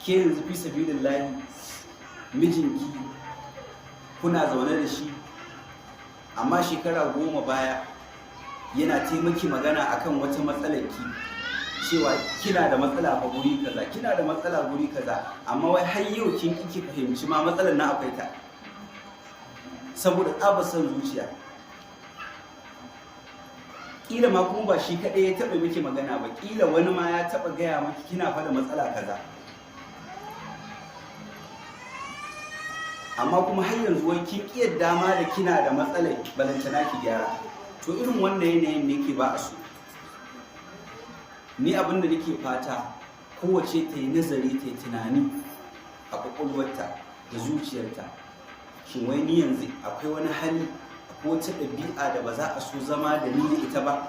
ke yanzu fi sabilillahi mijinki kuna zaune da shi amma shekara 10 baya yana taimaki magana akan wata matsalar ki cewa kina da matsala a guri kaza, kina da matsala guri kaza, amma wai har yau kin kike fahimci ma matsalar na akwai ta saboda tsabar son zuciya. Kila ma kuma ba shi kaɗai ya taɓa miki magana ba, kila wani ma ya taɓa gaya miki kina fada matsala kaza, amma kuma har yanzu wai kin ƙi yadda ma da kina da matsalar balantana ki gyara. To irin wannan yanayin ne ke ba a so. Ni abin da nake fata kowace ta yi nazari, ta yi tunani a ƙwaƙwalwarta da zuciyarta, shin wai ni yanzu akwai wani hali, akwai wata ɗabi'a da ba za a so zama da ni da ita ba?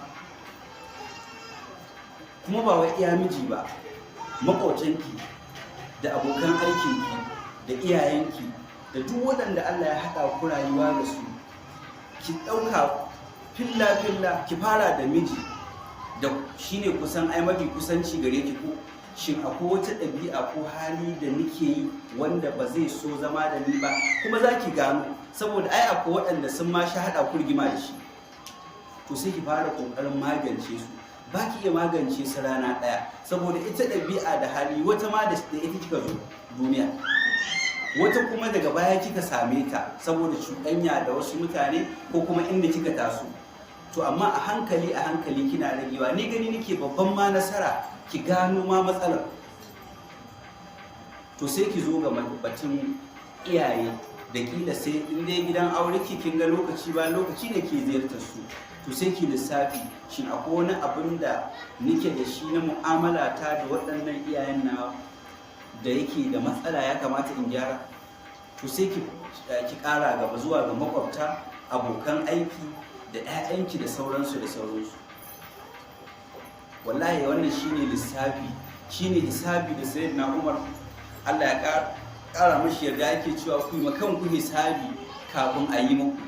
Kuma ba wai iya miji ba, maƙotanki da abokan aikinki da iyayenki da duk waɗanda Allah ya haɗa ku rayuwa da su, ki ɗauka filla-filla, ki fara da miji da shine kusan ai mafi kusanci gare ki ko. Shin akwai wata ɗabi'a ko hali da nake yi wanda ba zai so zama da ni ba? Kuma za ki gano, saboda ai akwai waɗanda sun ma sha haɗa ku rigima da shi. To sai ki fara ƙoƙarin magance su. Ba ki iya magance su rana ɗaya, saboda ita ɗabi'a da hali wata ma da ita kika zo duniya, wata kuma daga baya kika same ta saboda cuɗanya da wasu mutane ko kuma inda kika taso. To amma a hankali kina ragewa. Ni gani nake babban ma nasara ki gano ma matsalar. To sai ki zo ga batun iyaye da kila sai in dai gidan aure kin ga lokaci ba lokaci ne ke ziyartar su. To sai ki lissafi, shin akwai wani abin da nake da shi na mu'amala ta da waɗannan iyayen nawa da yake da matsala ya kamata in gyara? To sai ki ƙara gaba zuwa ga makwabta, abokan aiki da 'ya'yanki da sauransu. Wallahi wannan shine lissafi, shine hisabi da sayyidina Umar Allah ya ƙara mashi yarda yake cewa ku yi kanku hisabi kafin a yi muku.